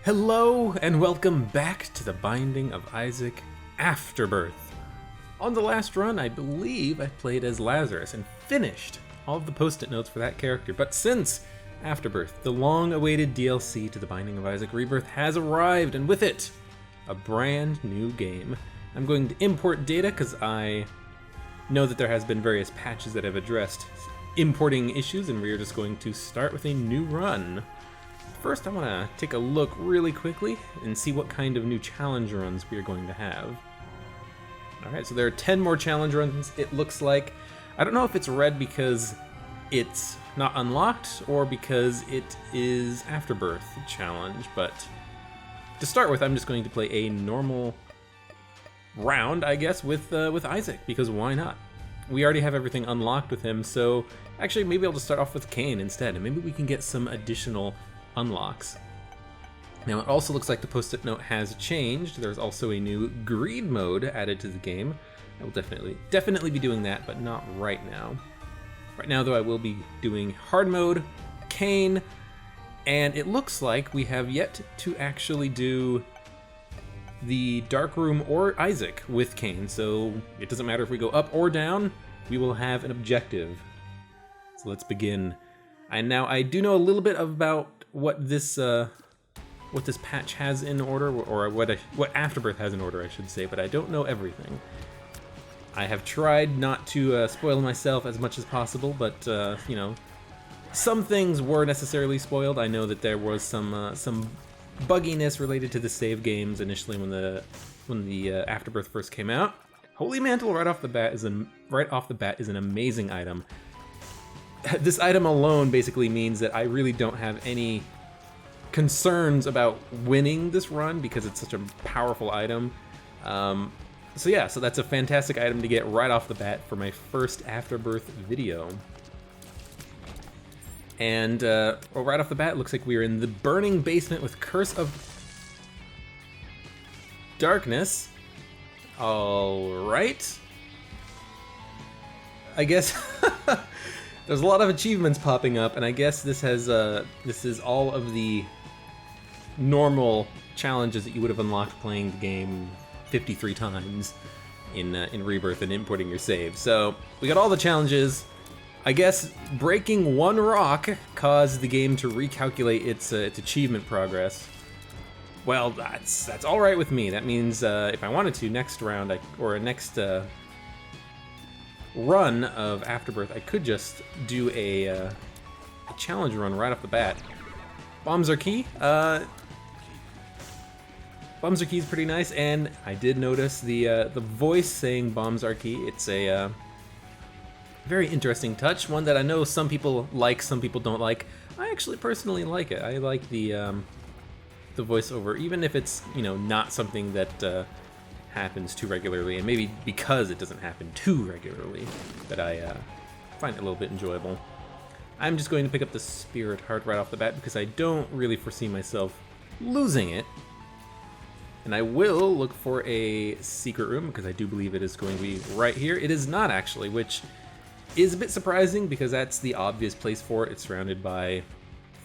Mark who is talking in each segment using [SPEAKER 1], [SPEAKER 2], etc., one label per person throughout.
[SPEAKER 1] Hello and welcome back to the Binding of Isaac Afterbirth. On the last run, I believe I played as Lazarus and finished all of the post-it notes for that character, but since Afterbirth, the long-awaited DLC to the Binding of Isaac Rebirth has arrived, and with it, a brand new game. I'm going to import data because I know that there has been various patches that have addressed importing issues, and we are just going to start with a new run. First, I want to take a look really quickly and see what kind of new challenge runs we are going to have. Alright, so there are 10 more challenge runs, it looks like. I don't know if it's red because it's not unlocked or because it is Afterbirth challenge, but to start with, I'm just going to play a normal round, I guess, with Isaac, because why not? We already have everything unlocked with him, so actually maybe I'll just start off with Cain instead, and maybe we can get some additional unlocks. Now it also looks like the post-it note has changed. There's also a new greed mode added to the game. I will definitely be doing that, but not right now. Right now though, I will be doing hard mode, Cain, and it looks like we have yet to actually do the dark room or Isaac with Cain, so it doesn't matter if we go up or down, we will have an objective. So let's begin. And now I do know a little bit about what this patch has in order, or what Afterbirth has in order, I should say, but I don't know everything. I have tried not to spoil myself as much as possible, but you know, some things were necessarily spoiled. I know that there was some bugginess related to the save games initially when the Afterbirth first came out. Holy Mantle right off the bat is an amazing item. This item alone basically means that I really don't have any concerns about winning this run because it's such a powerful item. So yeah, so that's a fantastic item to get right off the bat for my first Afterbirth video. And right off the bat, it looks like we are in the burning basement with Curse of Darkness. All right. I guess there's a lot of achievements popping up, and I guess this is all of the normal challenges that you would have unlocked playing the game 53 times in Rebirth and importing your save. So we got all the challenges. I guess breaking one rock caused the game to recalculate its achievement progress. Well, that's all right with me. That means if I wanted to, next round next run of Afterbirth, I could just do a challenge run right off the bat. Bombs are key. Bombs are key is pretty nice, and I did notice the voice saying bombs are key. It's a very interesting touch, one that I know some people like, some people don't like. I actually personally like it. I like the voiceover, even if it's, you know, not something that happens too regularly, and maybe because it doesn't happen too regularly that I find it a little bit enjoyable. I'm just going to pick up the Spirit Heart right off the bat because I don't really foresee myself losing it. And I will look for a secret room because I do believe it is going to be right here. It is not actually, which is a bit surprising because that's the obvious place for it. It's surrounded by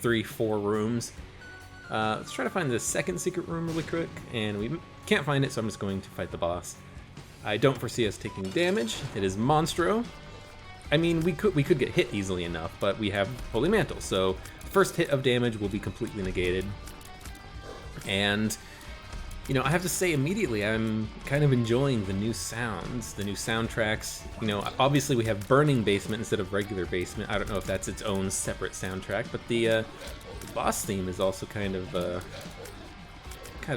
[SPEAKER 1] 3-4 rooms. Let's try to find the second secret room really quick, and we can't find it, so I'm just going to fight the boss. I don't foresee us taking damage. It is Monstro. I mean, we could get hit easily enough, but we have Holy Mantle, so first hit of damage will be completely negated. And, you know, I have to say immediately, I'm kind of enjoying the new sounds, the new soundtracks. You know, obviously we have Burning Basement instead of regular basement. I don't know if that's its own separate soundtrack, but the boss theme is also kind of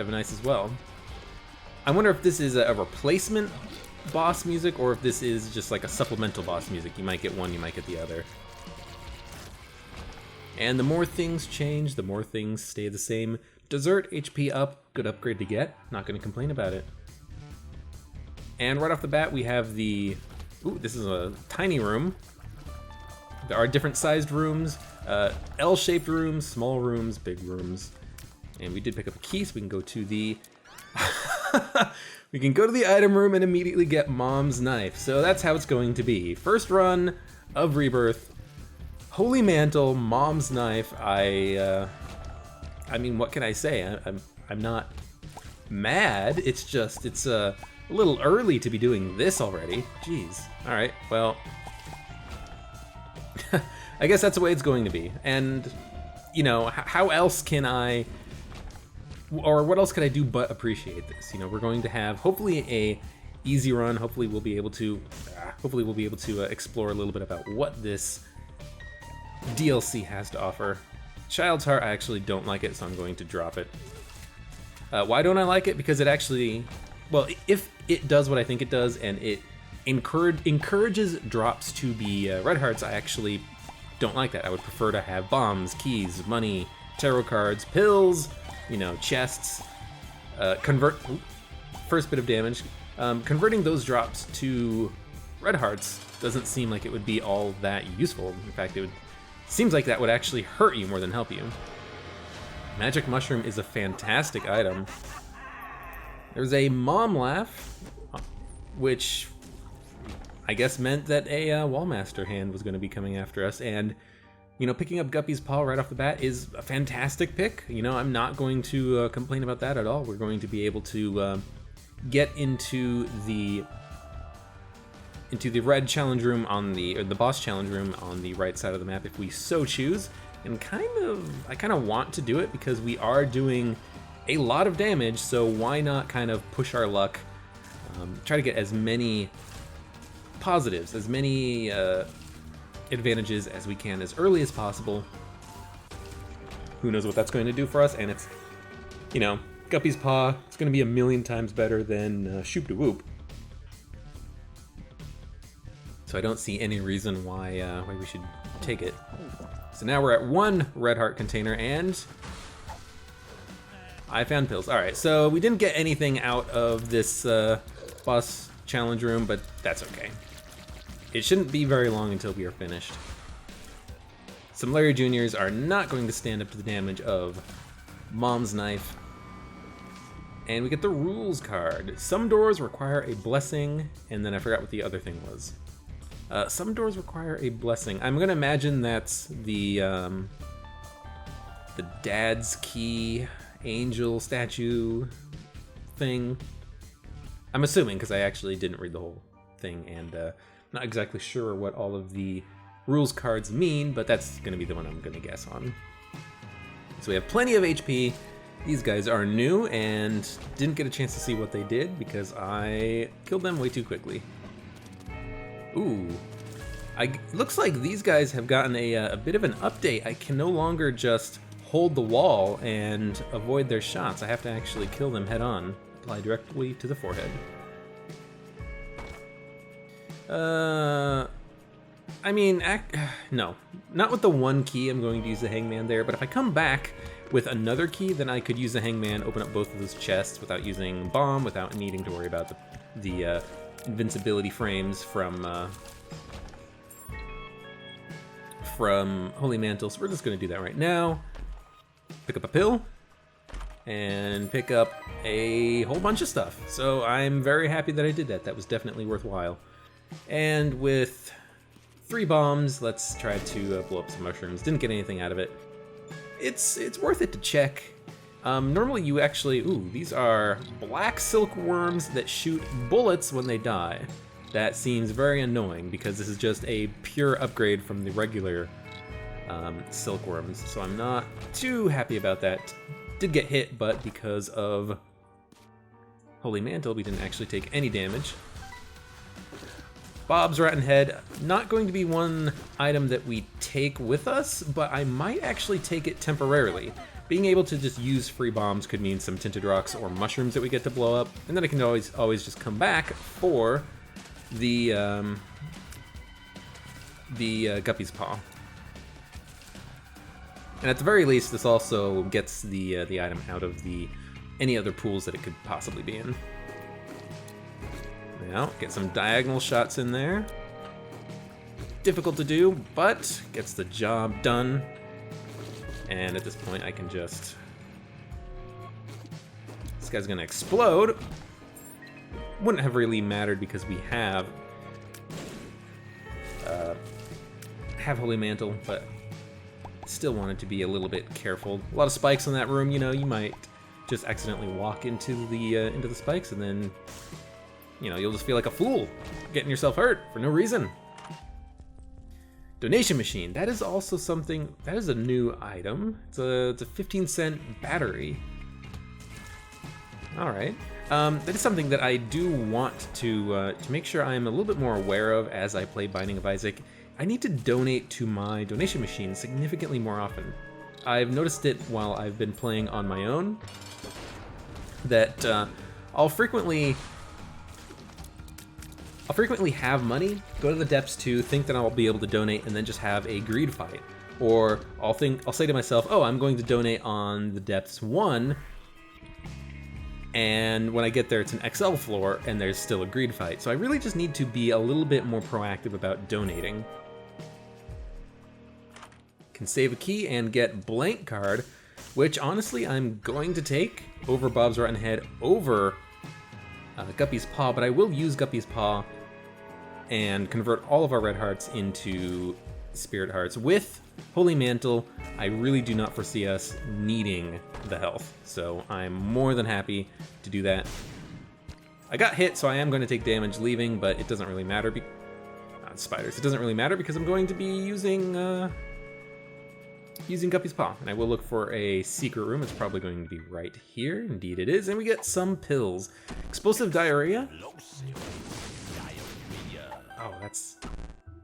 [SPEAKER 1] nice as well. I wonder if this is a replacement boss music or if this is just like a supplemental boss music. You might get one, you might get the other. And the more things change, the more things stay the same. Dessert HP up, good upgrade to get. Not going to complain about it. And right off the bat, we have the... Ooh, this is a tiny room. There are different sized rooms. L-shaped rooms, small rooms, big rooms. And we did pick up a key, so we can go to the... we can go to the item room and immediately get Mom's knife. So that's how it's going to be. First run of Rebirth. Holy Mantle, Mom's knife. I I mean, what can I say? I'm not mad. It's just, it's a little early to be doing this already. Jeez. All right, well, I guess that's the way it's going to be. And, you know, how else can I, or what else could I do but appreciate this? You know, we're going to have hopefully a easy run. Hopefully we'll be able to, explore a little bit about what this DLC has to offer. Child's Heart, I actually don't like it, so I'm going to drop it. Why don't I like it? Because it actually, well, if it does what I think it does, and it encourages drops to be red hearts, I actually don't like that. I would prefer to have bombs, keys, money, tarot cards, pills, you know, chests. First bit of damage. Converting those drops to red hearts doesn't seem like it would be all that useful. In fact, seems like that would actually hurt you more than help you. Magic Mushroom is a fantastic item. There's a mom laugh, which I guess meant that a Wallmaster hand was going to be coming after us, and you know, picking up Guppy's Paw right off the bat is a fantastic pick. You know, I'm not going to complain about that at all. We're going to be able to get into the red challenge room or the boss challenge room on the right side of the map if we so choose. And I kind of want to do it because we are doing a lot of damage, so why not kind of push our luck, try to get as many positives, as many advantages as we can as early as possible. Who knows what that's going to do for us, and it's, you know, Guppy's Paw, it's going to be a million times better than Shoop de Whoop. So I don't see any reason why we should take it. So now we're at 1 red heart container, and I found pills. All right, so we didn't get anything out of this boss challenge room, but that's okay. It shouldn't be very long until we are finished. Some Larry Juniors are not going to stand up to the damage of Mom's Knife. And we get the rules card. Some doors require a blessing, and then I forgot what the other thing was. Some doors require a blessing. I'm gonna imagine that's the Dad's Key angel statue thing. I'm assuming, because I actually didn't read the whole thing, and not exactly sure what all of the rules cards mean, but that's gonna be the one I'm gonna guess on. So we have plenty of HP. These guys are new and didn't get a chance to see what they did because I killed them way too quickly. Ooh, looks like these guys have gotten a bit of an update. I can no longer just hold the wall and avoid their shots. I have to actually kill them head on. Apply directly to the forehead. I mean, no, not with the 1 key. I'm going to use the Hangman there, but if I come back with another key, then I could use the Hangman, open up both of those chests without using bomb, without needing to worry about the invincibility frames from Holy Mantle. So we're just going to do that right now. Pick up a pill and pick up a whole bunch of stuff. So I'm very happy that I did that. That was definitely worthwhile. And with 3 bombs, let's try to blow up some mushrooms. Didn't get anything out of it. It's worth it to check. Normally you actually, ooh, these are black silkworms that shoot bullets when they die. That seems very annoying because this is just a pure upgrade from the regular silkworms. So I'm not too happy about that. Did get hit, but because of Holy Mantle, we didn't actually take any damage. Bob's Rotten Head, not going to be one item that we take with us, but I might actually take it temporarily. Being able to just use free bombs could mean some tinted rocks or mushrooms that we get to blow up, and then I can always just come back for the Guppy's Paw. And at the very least, this also gets the item out of any other pools that it could possibly be in. Now, get some diagonal shots in there. Difficult to do, but gets the job done. And at this point, I can just... This guy's gonna explode. Wouldn't have really mattered because we have Holy Mantle, but still wanted to be a little bit careful. A lot of spikes in that room, you know, you might just accidentally walk into the spikes, and then, you know, you'll just feel like a fool getting yourself hurt for no reason. Donation machine, that is also something, that is a new item. It's a 15-cent battery. All right, that is something that I do want to make sure I am a little bit more aware of as I play Binding of Isaac. I need to donate to my donation machine significantly more often. I've noticed it while I've been playing on my own, that I'll frequently have money, go to the depths 2, think that I'll be able to donate, and then just have a greed fight. Or I'll say to myself, oh, I'm going to donate on the depths 1, and when I get there it's an XL floor and there's still a greed fight. So I really just need to be a little bit more proactive about donating. Can save a key and get blank card, which honestly I'm going to take over Bob's Rotten Head over Guppy's Paw, but I will use Guppy's Paw and convert all of our red hearts into spirit hearts. With Holy Mantle, I really do not foresee us needing the health, so I'm more than happy to do that. I got hit, so I am going to take damage leaving, but it doesn't really matter. Spiders. It doesn't really matter because I'm going to be using Guppy's Paw, and I will look for a secret room. It's probably going to be right here. Indeed it is, and we get some pills. Explosive diarrhea? Oh,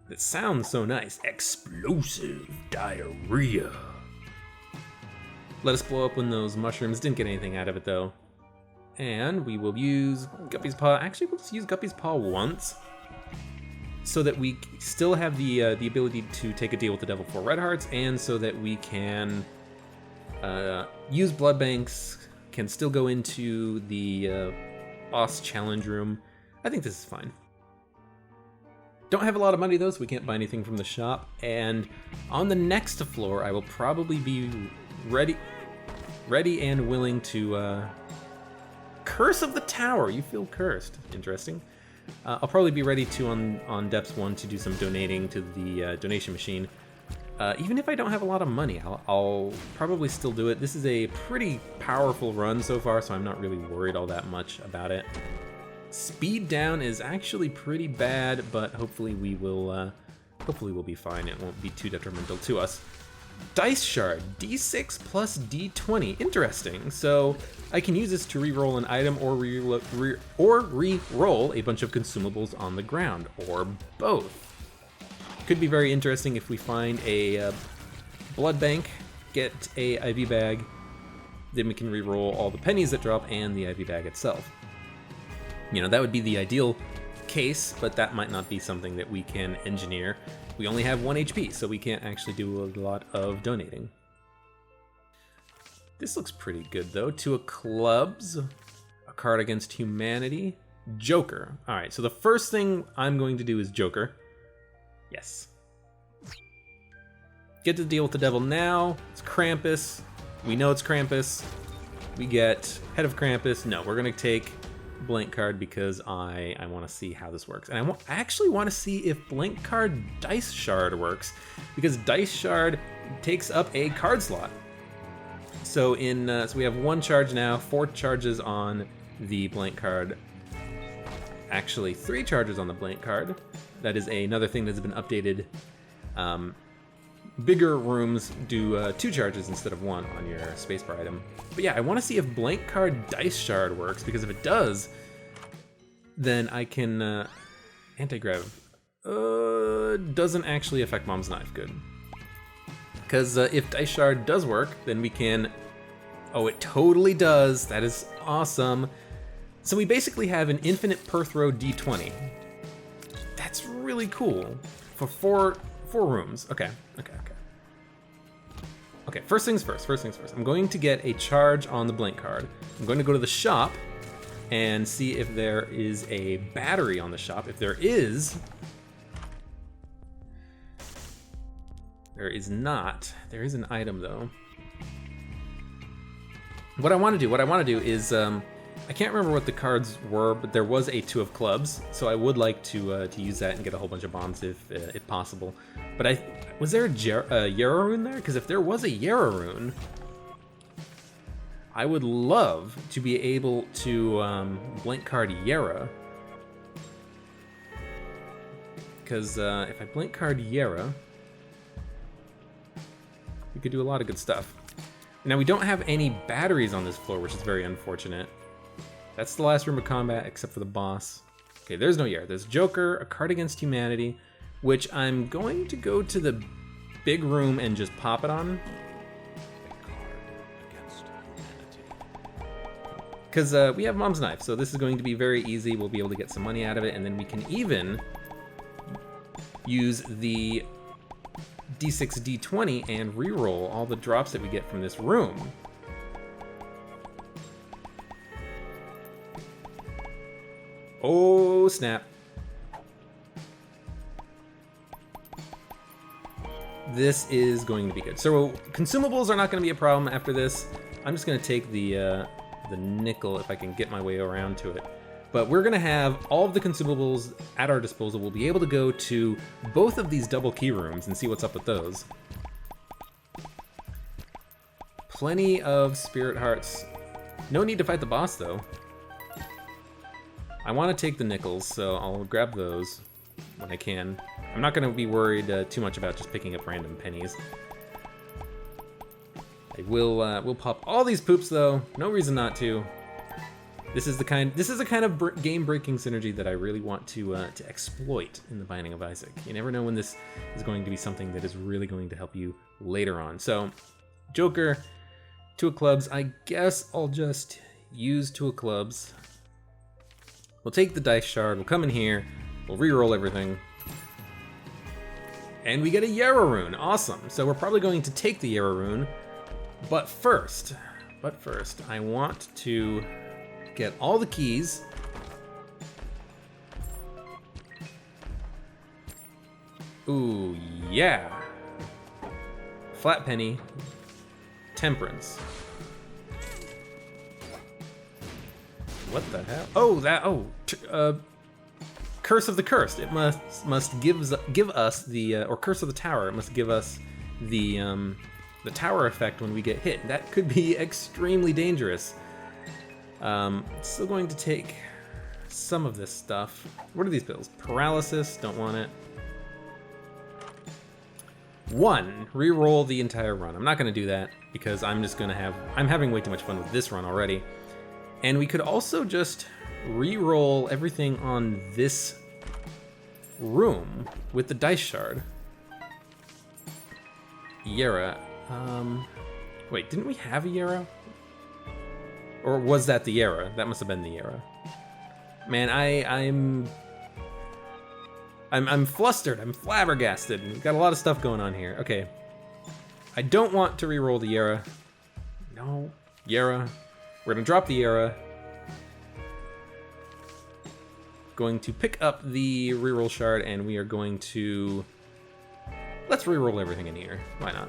[SPEAKER 1] that sounds so nice. Explosive diarrhea. Let us blow up when those mushrooms. Didn't get anything out of it though. And we will use Guppy's Paw. Actually, we'll just use Guppy's Paw once, so that we still have the ability to take a deal with the devil for red hearts, and so that we can use blood banks, can still go into the boss challenge room. I think this is fine. Don't have a lot of money though, so we can't buy anything from the shop. And on the next floor, I will probably be ready and willing to Curse of the Tower. You feel cursed. Interesting. I'll probably be ready to on depths 1 to do some donating to the donation machine. Even if I don't have a lot of money, I'll probably still do it. This is a pretty powerful run so far, so I'm not really worried all that much about it. Speed down is actually pretty bad, but hopefully we'll be fine. It won't be too detrimental to us. Dice Shard, D6 plus D20. Interesting. So I can use this to re-roll an item or re-roll a bunch of consumables on the ground, or both. Could be very interesting if we find a blood bank, get a IV bag, then we can re-roll all the pennies that drop and the IV bag itself. You know, that would be the ideal case, but that might not be something that we can engineer. We only have 1 HP, so we can't actually do a lot of donating. This looks pretty good though. 2 of clubs, a card against humanity, Joker. All right, so the first thing I'm going to do is Joker. Yes. Get to deal with the devil now. It's Krampus. We know it's Krampus. We get Head of Krampus. No, we're gonna take blank card because I want to see how this works, and I actually want to see if blank card Dice Shard works, because Dice Shard takes up a card slot. So so we have 1 charge now, 4 charges on the blank card. Actually, 3 charges on the blank card. That is another thing that's been updated. Bigger rooms do 2 charges instead of 1 on your spacebar item. But yeah, I want to see if blank card Dice Shard works, because if it does, then I can anti-grav. Doesn't actually affect Mom's Knife. Good. Because if Dice Shard does work, then we can... Oh, it totally does. That is awesome. So we basically have an infinite per throw D20. That's really cool. For four rooms. Okay. Okay, first things first. I'm going to get a charge on the blank card. I'm going to go to the shop and see if there is a battery on the shop. If there is... There is not. There is an item though. What I want to do is I can't remember what the cards were, but there was a 2 of clubs, so I would like to use that and get a whole bunch of bombs if possible. But was there a Yara rune there? Because if there was a Yara rune, I would love to be able to blank card Yara. Because if I blank card Yara, we could do a lot of good stuff. Now we don't have any batteries on this floor, which is very unfortunate. That's the last room of combat, except for the boss. Okay, there's no Yara. There's Joker, a card against humanity, which I'm going to go to the big room and just pop it on. Because we have Mom's Knife, so this is going to be very easy. We'll be able to get some money out of it, and then we can even use the D6, D20 and reroll all the drops that we get from this room. Oh, snap. This is going to be good. So consumables are not going to be a problem after this. I'm just going to take the nickel if I can get my way around to it. But we're going to have all of the consumables at our disposal. We'll be able to go to both of these double key rooms and see what's up with those. Plenty of spirit hearts. No need to fight the boss, though. I want to take the nickels, so I'll grab those when I can. I'm not going to be worried too much about just picking up random pennies. I will pop all these poops, though. No reason not to. This is the kind of game-breaking synergy that I really want to exploit in the Binding of Isaac. You never know when this is going to be something that is really going to help you later on. So, Joker, 2 of clubs. I guess I'll just use 2 of clubs. We'll take the dice shard. We'll come in here. We'll re-roll everything. And we get a Yara rune. Awesome. So we're probably going to take the Yara rune. But first, I want to get all the keys. Ooh, yeah. Flat penny. Temperance. What the hell? Oh, Curse of the Cursed. It must give us the or Curse of the Tower. It must give us the tower effect when we get hit. That could be extremely dangerous. Still going to take some of this stuff. What are these pills? Paralysis. Don't want it. 1. Reroll the entire run. I'm not going to do that because I'm having way too much fun with this run already. And we could also just re-roll everything on this room with the dice shard. Yara. Wait, didn't we have a Yara? Or was that the Yara? That must have been the Yara. Man, I'm flustered. I'm flabbergasted. We've got a lot of stuff going on here. Okay. I don't want to re-roll the Yara. No. Yara. We're gonna drop the Yara. Going to pick up the reroll shard, and we are going to... Let's reroll everything in here. Why not?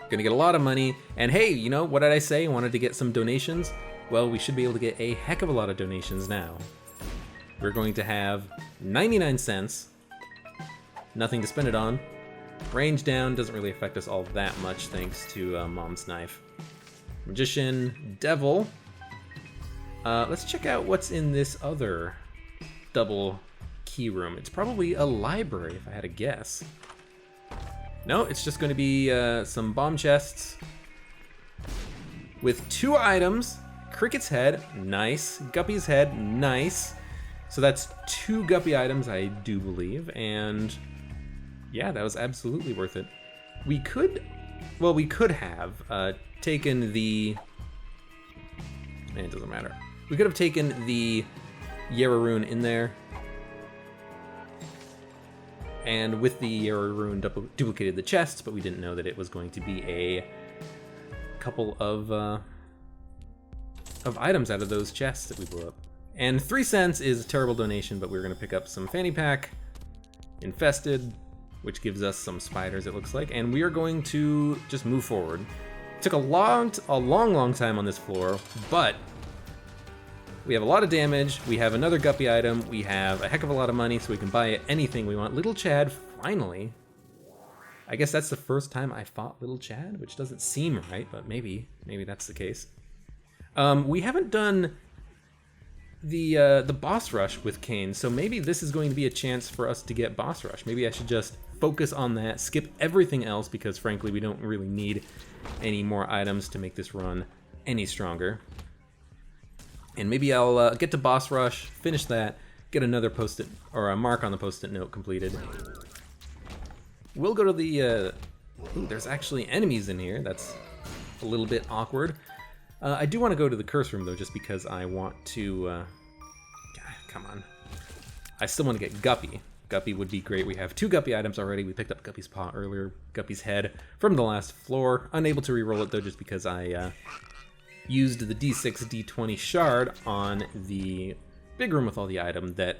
[SPEAKER 1] Gonna get a lot of money. And hey, you know, what did I say? I wanted to get some donations. Well, we should be able to get a heck of a lot of donations now. We're going to have 99 cents. Nothing to spend it on. Range down doesn't really affect us all that much thanks to Mom's Knife. Magician, Devil. Let's check out what's in this other double key room. It's probably a library if I had to guess. No, it's just going to be some bomb chests with 2 items. Cricket's head, nice. Guppy's head, nice. So that's 2 Guppy items, I do believe. And yeah, that was absolutely worth it. We could have taken the... It doesn't matter. We could have taken the Yara rune in there. And with the Yara rune duplicated the chests, but we didn't know that it was going to be a couple of items out of those chests that we blew up. And 3 cents is a terrible donation, but we're going to pick up some fanny pack, infested, which gives us some spiders, it looks like, and we are going to just move forward. Took a long time on this floor, but we have a lot of damage. We have another guppy item. We have a heck of a lot of money, so we can buy anything we want. Little Chad, finally. I guess that's the first time I fought Little Chad, which doesn't seem right, but maybe that's the case. We haven't done the boss rush with Kain, so maybe this is going to be a chance for us to get boss rush. Maybe I should just focus on that, skip everything else, because frankly we don't really need any more items to make this run any stronger. And maybe I'll get to boss rush, finish that, get another post-it or a mark on the post-it note completed. We'll go to the ooh, there's actually enemies in here. That's a little bit awkward. I do want to go to the curse room though, just because I want to come on. I still want to get Guppy. Guppy would be great. We have 2 Guppy items already. We picked up Guppy's paw earlier, Guppy's head from the last floor. Unable to re-roll it though, just because I used the D6, D20 shard on the big room with all the items that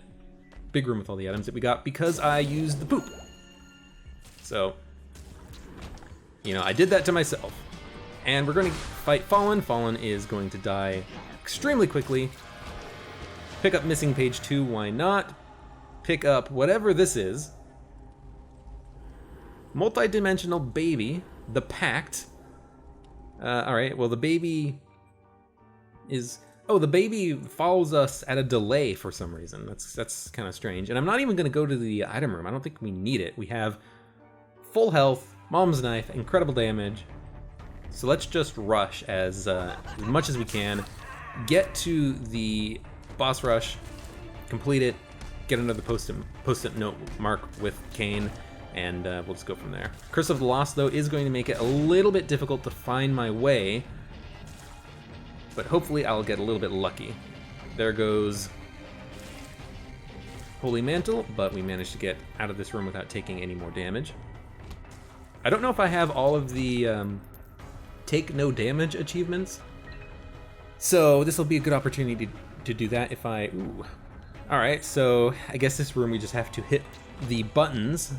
[SPEAKER 1] we got because I used the poop. So, you know, I did that to myself. And we're going to fight Fallen. Fallen is going to die extremely quickly. Pick up missing page 2, why not? Pick up whatever this is. Multi-dimensional baby, the Pact. Alright, well the baby is... Oh, the baby follows us at a delay for some reason. That's kind of strange. And I'm not even going to go to the item room. I don't think we need it. We have full health, Mom's Knife, incredible damage. So let's just rush as much as we can. Get to the boss rush, complete it, get another post-it note mark with Kain, and we'll just go from there. Curse of the Lost, though, is going to make it a little bit difficult to find my way, but hopefully I'll get a little bit lucky. There goes Holy Mantle, but we managed to get out of this room without taking any more damage. I don't know if I have all of the take no damage achievements, so this will be a good opportunity to do that if I... Ooh. Alright, so I guess this room we just have to hit the buttons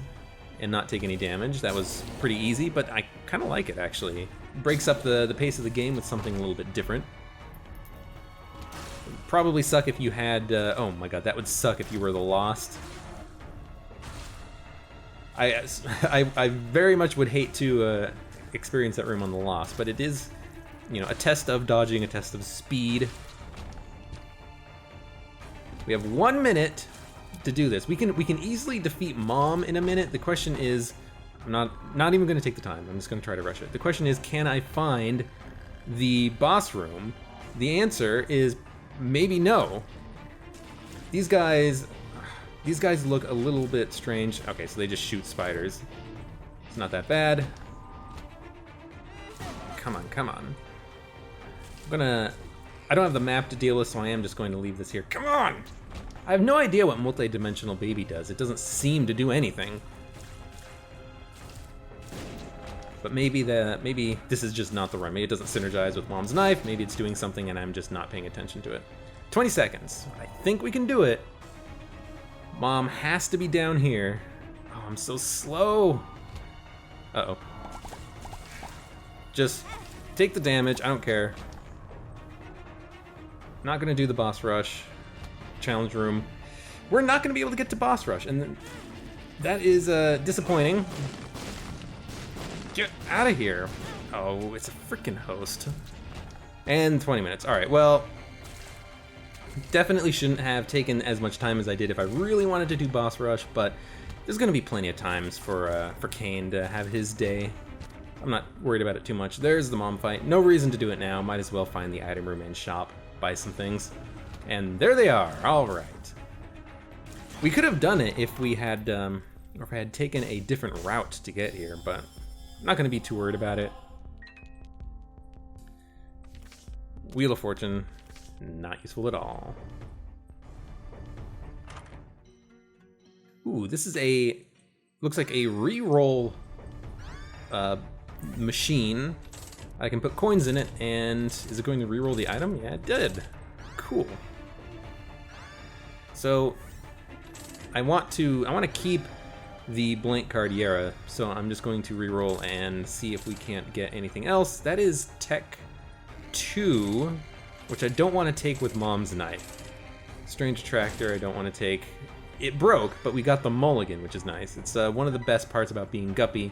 [SPEAKER 1] and not take any damage. That was pretty easy, but I kind of like it, actually. Breaks up the pace of the game with something a little bit different. It'd probably suck if you had... oh my god, that would suck if you were the Lost. I very much would hate to experience that room on the Lost, but it is, you know, a test of dodging, a test of speed. We have 1 minute to do this. We can easily defeat Mom in a minute. The question is, I'm not even going to take the time. I'm just going to try to rush it. The question is, can I find the boss room? The answer is maybe no. These guys look a little bit strange. Okay, so they just shoot spiders. It's not that bad. Come on, come on. I don't have the map to deal with, so I am just going to leave this here. Come on! I have no idea what multi-dimensional baby does. It doesn't seem to do anything. But maybe this is just not the run. Maybe it doesn't synergize with Mom's Knife. Maybe it's doing something and I'm just not paying attention to it. 20 seconds. I think we can do it. Mom has to be down here. Oh, I'm so slow. Uh-oh. Just take the damage. I don't care. Not gonna do the boss rush. Challenge room. We're not gonna be able to get to boss rush, and that is disappointing. Get out of here. Oh, it's a freaking host. And 20 minutes. All right, well, definitely shouldn't have taken as much time as I did if I really wanted to do boss rush, but there's gonna be plenty of times for Kain to have his day. I'm not worried about it too much. There's the mom fight. No reason to do it now. Might as well find the item room and shop, buy some things. And there they are. All right. We could have done it if we had, or if I had taken a different route to get here, but I'm not going to be too worried about it. Wheel of Fortune, not useful at all. Ooh, this is looks like a re-roll machine. I can put coins in it, and is it going to re-roll the item? Yeah, it did. Cool. So I want to keep the blank card Yera, so I'm just going to reroll and see if we can't get anything else. That is Tech 2, which I don't want to take with Mom's Knife. Strange Attractor I don't want to take. It broke, but we got the mulligan, which is nice. It's one of the best parts about being Guppy,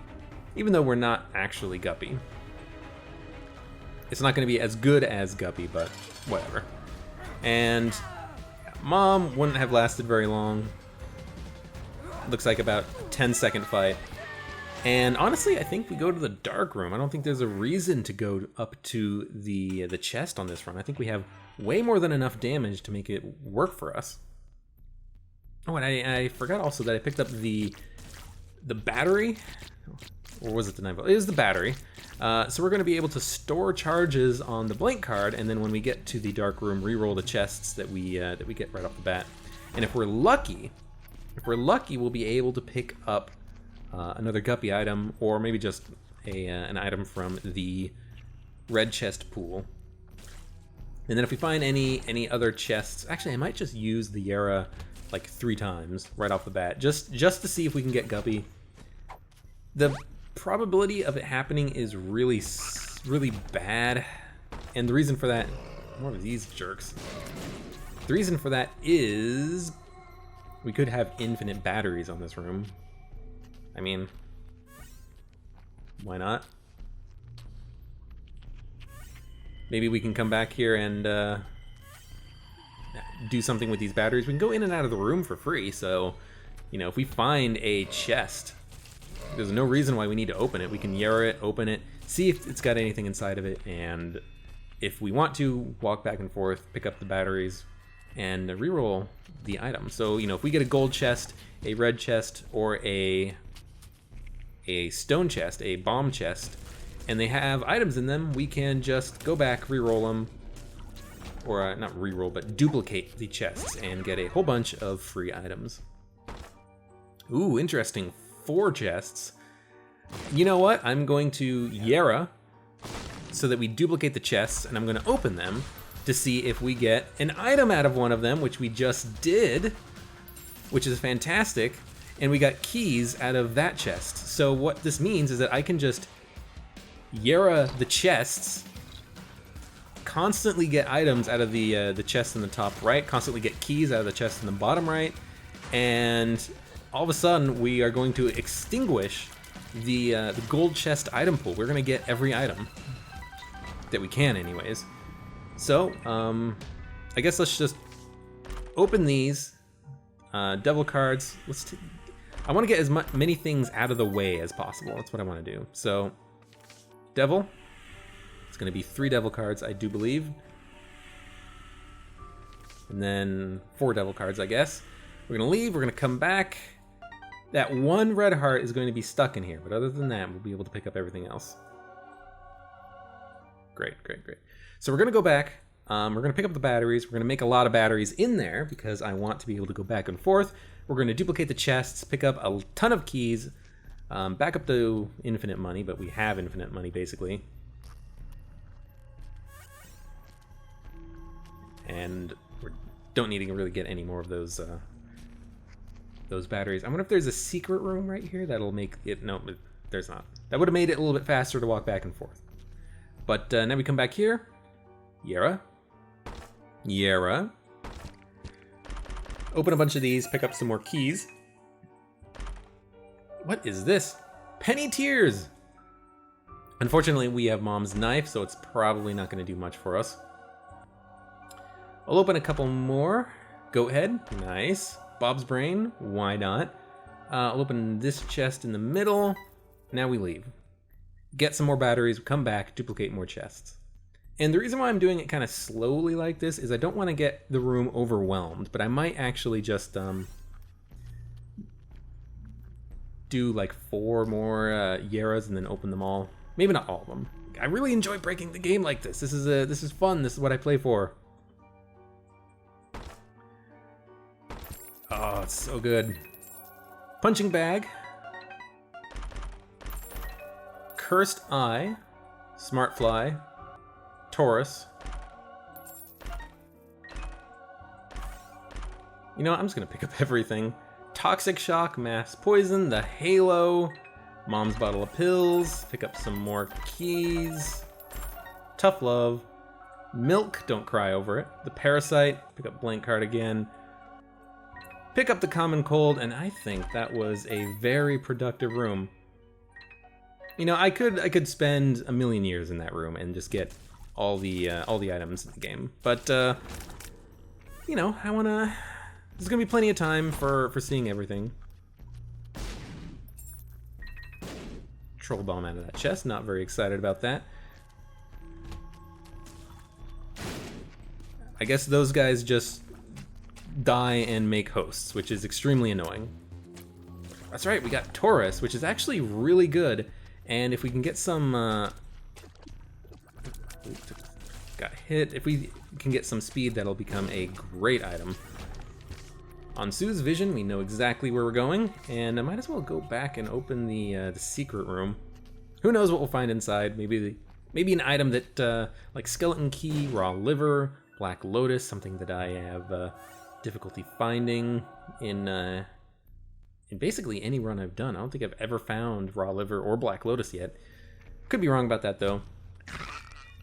[SPEAKER 1] even though we're not actually Guppy. It's not going to be as good as Guppy, but whatever. And Mom wouldn't have lasted very long. Looks like about 10-second fight. And honestly, I think we go to the dark room. I don't think there's a reason to go up to the chest on this run. I think we have way more than enough damage to make it work for us. Oh, and I forgot also that I picked up the battery. Or was it the 9-volt? It is the battery. So we're going to be able to store charges on the blank card, and then when we get to the dark room, re-roll the chests that we get right off the bat. And if we're lucky, we'll be able to pick up another Guppy item, or maybe just an item from the red chest pool. And then if we find any other chests, actually I might just use the Yera like 3 times right off the bat, just to see if we can get Guppy. The probability of it happening is really bad, and the reason for that, more of these jerks. The reason for that is we could have infinite batteries on this room. I mean, why not? Maybe we can come back here and do something with these batteries. We can go in and out of the room for free, so, you know, if we find a chest, there's no reason why we need to open it. We can Yera it, open it, see if it's got anything inside of it, and if we want to, walk back and forth, pick up the batteries, and reroll the item. So, you know, if we get a gold chest, a red chest, or a stone chest, a bomb chest, and they have items in them, we can just go back, reroll them, or not reroll, but duplicate the chests and get a whole bunch of free items. Ooh, interesting. 4 chests. You know what? I'm going to Yera so that we duplicate the chests, and I'm going to open them to see if we get an item out of one of them, which we just did, which is fantastic, and we got keys out of that chest. So what this means is that I can just Yera the chests, constantly get items out of the chest in the top right, constantly get keys out of the chest in the bottom right, and all of a sudden we are going to extinguish the gold chest item pool. We're going to get every item that we can anyways. So, I guess let's just open these devil cards. I want to get as many things out of the way as possible. That's what I want to do. So, devil. It's going to be 3 devil cards, I do believe. And then 4 devil cards, I guess. We're going to leave. We're going to come back. That 1 red heart is going to be stuck in here. But other than that, we'll be able to pick up everything else. Great, great, great. So we're going to go back. We're going to pick up the batteries. We're going to make a lot of batteries in there because I want to be able to go back and forth. We're going to duplicate the chests, pick up a ton of keys, back up to infinite money, but we have infinite money basically. And we don't need to really get any more of those batteries. I wonder if there's a secret room right here that'll make it... No, there's not. That would have made it a little bit faster to walk back and forth. But now we come back here. Yera. Yera. Open a bunch of these, pick up some more keys. What is this? Penny Tears! Unfortunately, we have Mom's Knife, so it's probably not going to do much for us. I'll open a couple more. Goat Head, nice. Bob's Brain, why not? I'll open this chest in the middle. Now we leave. Get some more batteries, come back, duplicate more chests. And the reason why I'm doing it kind of slowly like this is I don't want to get the room overwhelmed, but I might actually just do like 4 more Yeras and then open them all. Maybe not all of them. I really enjoy breaking the game like this. This is fun. This is what I play for. Oh, it's so good. Punching Bag. Cursed Eye. Smart Fly. Taurus. You know what? I'm just gonna pick up everything. Toxic Shock, Mass Poison, the Halo, Mom's Bottle of Pills, pick up some more keys, Tough Love, Milk, don't cry over it, the Parasite, pick up Blank Card again, pick up the Common Cold, and I think that was a very productive room. You know, I could spend a million years in that room and just get all the items in the game, but you know, there's gonna be plenty of time for seeing everything. Troll Bomb out of that chest, not very excited about that. I guess those guys just die and make hosts, which is extremely annoying. That's right, we got Taurus, which is actually really good, and if we can get some got hit, if we can get some speed, that'll become a great item. On Sue's Vision, we know exactly where we're going, and I might as well go back and open the secret room. Who knows what we'll find inside? Maybe an item that, like Skeleton Key, Raw Liver, Black Lotus, something that I have difficulty finding in basically any run I've done. I don't think I've ever found Raw Liver or Black Lotus yet. Could be wrong about that though.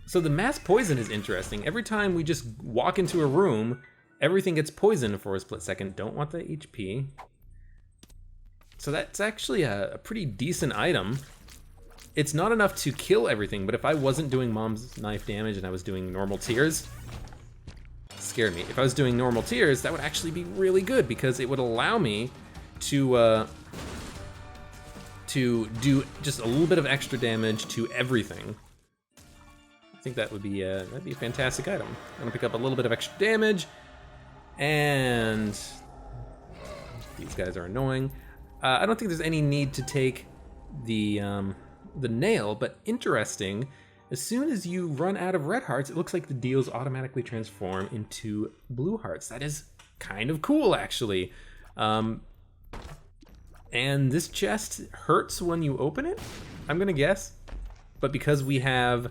[SPEAKER 1] So the Mass Poison is interesting. Every time we just walk into a room, everything gets poisoned for a split second. Don't want the HP. So that's actually a pretty decent item. It's not enough to kill everything, but if I wasn't doing Mom's Knife damage and I was doing normal tears, scared me. If I was doing normal tears, that would actually be really good because it would allow me to do just a little bit of extra damage to everything. I think that'd be a fantastic item. I'm gonna pick up a little bit of extra damage. And these guys are annoying. I don't think there's any need to take the nail, but interesting. As soon as you run out of red hearts, it looks like the deals automatically transform into blue hearts. That is kind of cool, actually. And this chest hurts when you open it, I'm gonna guess. But because we have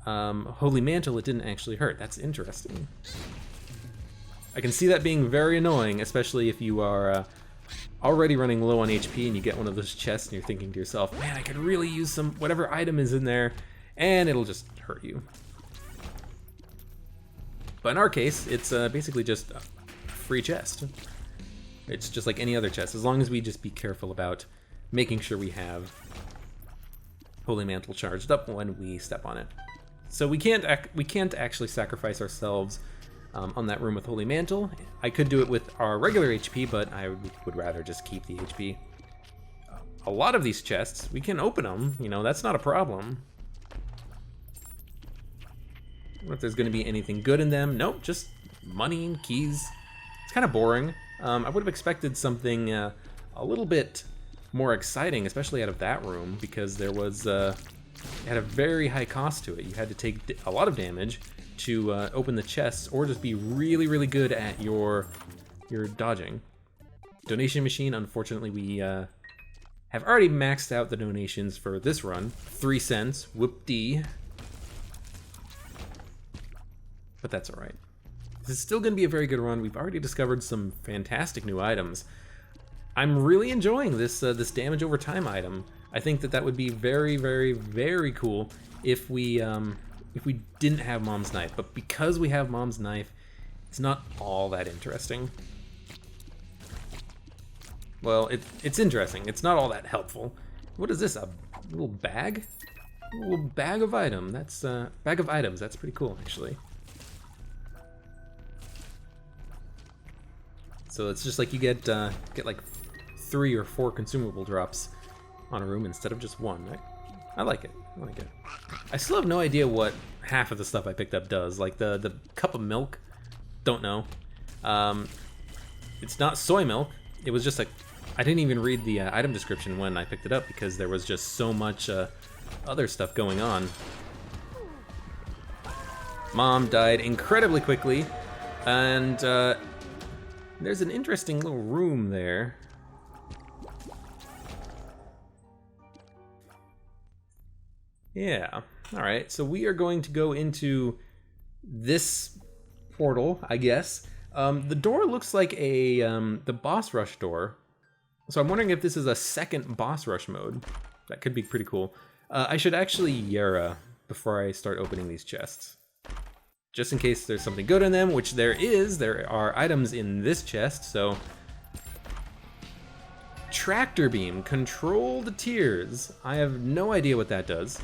[SPEAKER 1] Holy Mantle, it didn't actually hurt. That's interesting. I can see that being very annoying, especially if you are already running low on HP and you get one of those chests and you're thinking to yourself, man, I could really use some whatever item is in there, and it'll just hurt you. But in our case, it's basically just a free chest. It's just like any other chest, as long as we just be careful about making sure we have Holy Mantle charged up when we step on it. So we can't actually sacrifice ourselves on that room with Holy Mantle. I could do it with our regular HP, but I would rather just keep the HP. A lot of these chests, we can open them, you know, that's not a problem. I don't know if there's gonna be anything good in them. Nope, just money and keys. It's kind of boring. I would have expected something a little bit more exciting, especially out of that room, because there was, it had a very high cost to it. You had to take a lot of damage to open the chests, or just be really, really good at your dodging. Donation machine, unfortunately, we have already maxed out the donations for this run. 3 cents, whoop-dee. But that's all right. This is still going to be a very good run. We've already discovered some fantastic new items. I'm really enjoying this this damage over time item. I think that would be very, very, very cool if we didn't have Mom's Knife. But because we have Mom's Knife, it's not all that interesting. Well, it's interesting. It's not all that helpful. What is this? A little bag? A little bag of item. That's bag of items. That's pretty cool, actually. So it's just like you get like 3 or 4 consumable drops on a room instead of just 1. I like it. I like it. I still have no idea what half of the stuff I picked up does. Like the cup of milk. Don't know. It's not soy milk. It was just I didn't even read the item description when I picked it up because there was just so much other stuff going on. Mom died incredibly quickly, and there's an interesting little room there. Yeah, alright, so we are going to go into this portal, I guess. The door looks like the boss rush door. So I'm wondering if this is a second boss rush mode. That could be pretty cool. I should actually Yara before I start opening these chests. Just in case there's something good in them, which there is. There are items in this chest, so... Tractor Beam, controlled tears. I have no idea what that does.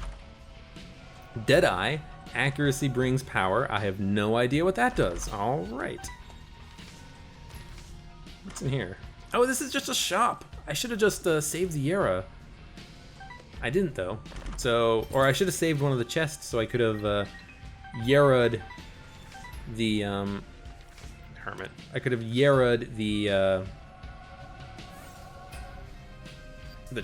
[SPEAKER 1] Deadeye, accuracy brings power. I have no idea what that does. All right. What's in here? Oh, this is just a shop. I should have just saved the Yara. I didn't though. So, or I should have saved one of the chests so I could have Yara'd the hermit. I could have Yara'd the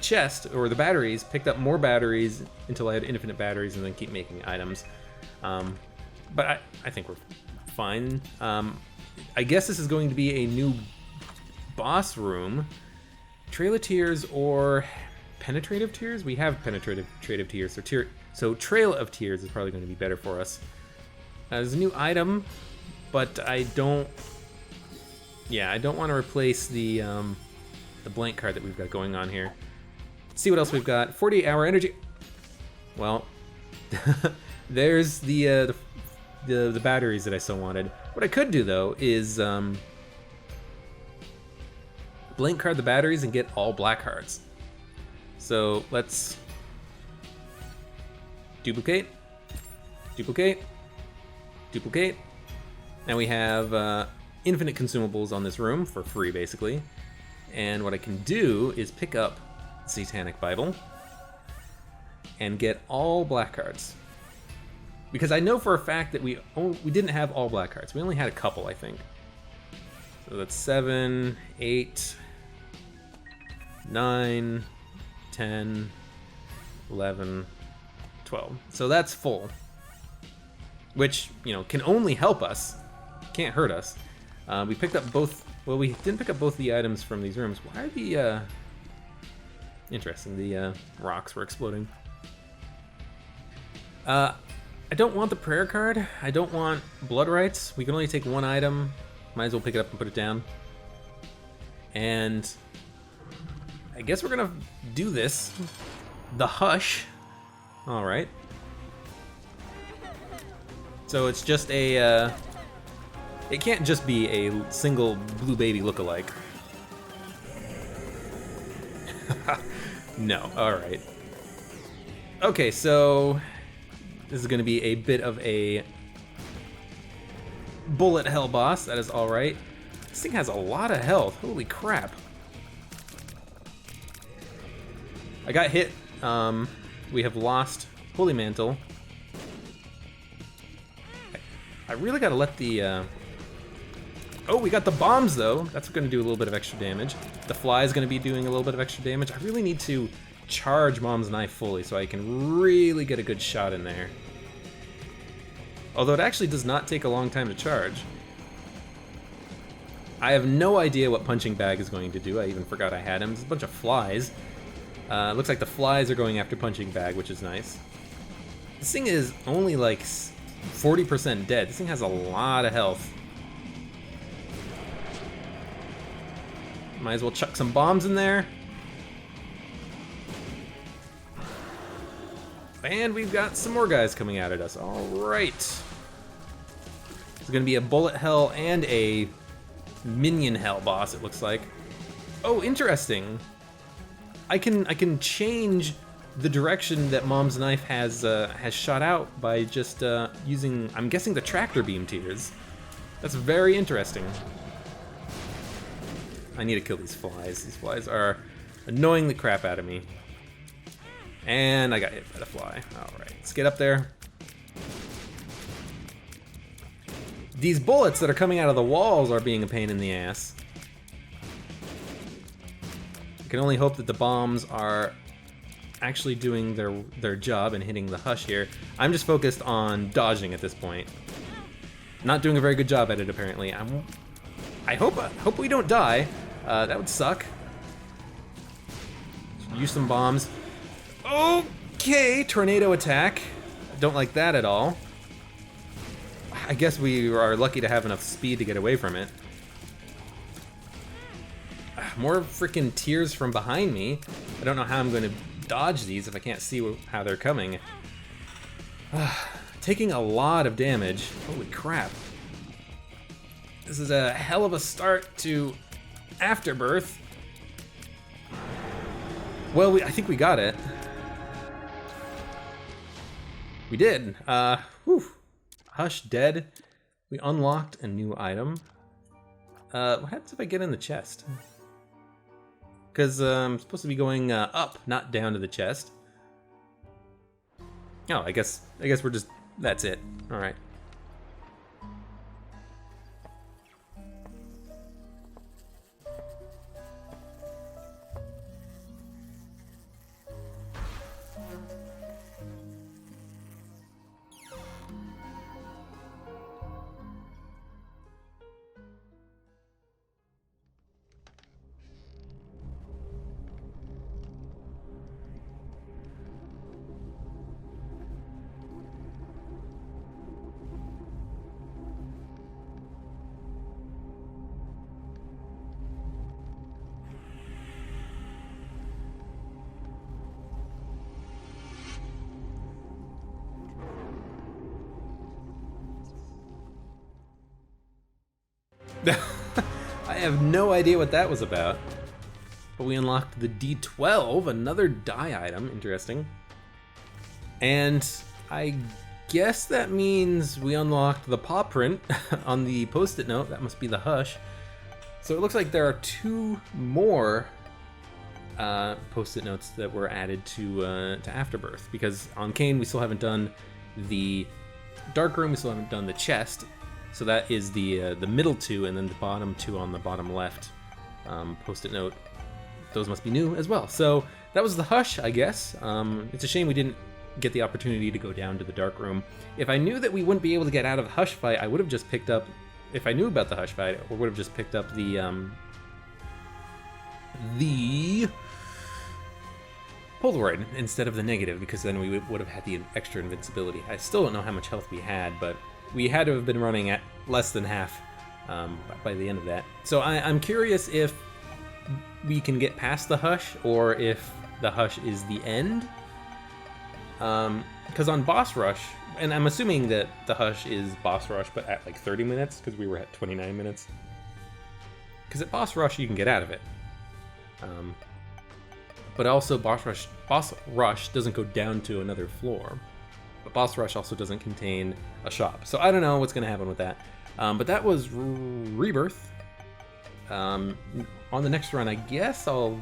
[SPEAKER 1] chest or the batteries, picked up more batteries until I had infinite batteries, and then keep making items. But I think we're fine. I guess this is going to be a new boss room. Trail of Tears or Penetrative Tears? We have Penetrative Tears, so Trail of Tears is probably going to be better for us. There's a new item, but I don't want to replace the blank card that we've got going on here. Let's see what else we've got. 48-hour energy. Well, there's the batteries that I so wanted. What I could do though is blank card the batteries and get all black hearts. So let's duplicate. Now we have infinite consumables on this room for free, basically. And what I can do is pick up Satanic Bible and get all black cards. Because I know for a fact that we didn't have all black cards. We only had a couple, I think. So that's 7, 8, 9, 10, 11, 12. So that's full. Which, you know, can only help us. Can't hurt us. We picked up both... Well, we didn't pick up both the items from these rooms. Why are the... Interesting, the rocks were exploding. I don't want the prayer card. I don't want blood rights. We can only take one item. Might as well pick it up and put it down. And I guess we're gonna do this. The Hush. All right. So it's just a, it can't just be a single blue baby lookalike. No, all right. Okay, so this is gonna be a bit of a bullet hell boss. That is all right. This thing has a lot of health. Holy crap. I got hit. We have lost Holy Mantle. I really gotta let the, Oh, we got the bombs though. That's gonna do a little bit of extra damage. The fly is gonna be doing a little bit of extra damage. I really need to charge Mom's knife fully so I can really get a good shot in there. Although it actually does not take a long time to charge. I have no idea what Punching Bag is going to do. I even forgot I had him. There's a bunch of flies. Looks like the flies are going after Punching Bag, which is nice. This thing is only like 40% dead. This thing has a lot of health. Might as well chuck some bombs in there. And we've got some more guys coming out at us. All right. It's gonna be a bullet hell and a minion hell boss, it looks like. Oh, interesting. I can change the direction that Mom's knife has shot out by just using, I'm guessing, the tractor beam tears. That's very interesting. I need to kill these flies. These flies are annoying the crap out of me. And I got hit by the fly. All right, let's get up there. These bullets that are coming out of the walls are being a pain in the ass. I can only hope that the bombs are actually doing their job and hitting the Hush here. I'm just focused on dodging at this point. Not doing a very good job at it, apparently. I hope we don't die. That would suck. Use some bombs. Okay, tornado attack. Don't like that at all. I guess we are lucky to have enough speed to get away from it. more freaking tears from behind me. I don't know how I'm going to dodge these if I can't see how they're coming. Taking a lot of damage. Holy crap. This is a hell of a start to Afterbirth. Well, I think we got it. We did. Whew. Hush dead. We unlocked a new item. What happens if I get in the chest? Because I'm supposed to be going up, not down to the chest. Oh, I guess we're just, that's it. All right. I have no idea what that was about. But we unlocked the D12, another die item, interesting. And I guess that means we unlocked the paw print on the post-it note. That must be the Hush. So it looks like there are 2 more post-it notes that were added to Afterbirth. Because on Kane, we still haven't done the dark room, we still haven't done the chest. So that is the middle 2, and then the bottom 2 on the bottom left post-it note. Those must be new as well. So that was the Hush, I guess. It's a shame we didn't get the opportunity to go down to the dark room. If I knew that we wouldn't be able to get out of the Hush fight, I would have just picked up. If I knew about the Hush fight, I would have just picked up the Polaroid instead of the negative, because then we would have had the extra invincibility. I still don't know how much health we had, but we had to have been running at less than half by the end of that. So I'm curious if we can get past the Hush, or if the Hush is the end. Because on Boss Rush, and I'm assuming that the Hush is Boss Rush, but at like 30 minutes, because we were at 29 minutes. Because at Boss Rush, you can get out of it. But also Boss Rush doesn't go down to another floor. But Boss Rush also doesn't contain a shop. So I don't know what's going to happen with that. But that was Rebirth. On the next run, I guess I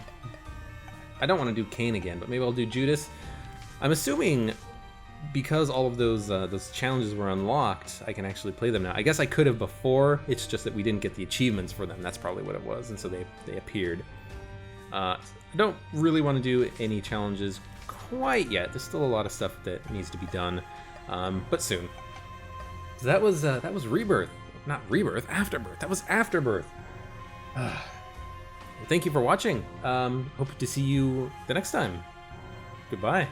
[SPEAKER 1] don't want to do Kane again, but maybe I'll do Judas. I'm assuming because all of those challenges were unlocked, I can actually play them now. I guess I could have before, it's just that we didn't get the achievements for them. That's probably what it was, and so they appeared. I don't really want to do any challenges quite yet. There's still a lot of stuff that needs to be done, but soon. So that was Rebirth. Not Rebirth, Afterbirth. That was Afterbirth. Well, thank you for watching. Hope to see you the next time. Goodbye.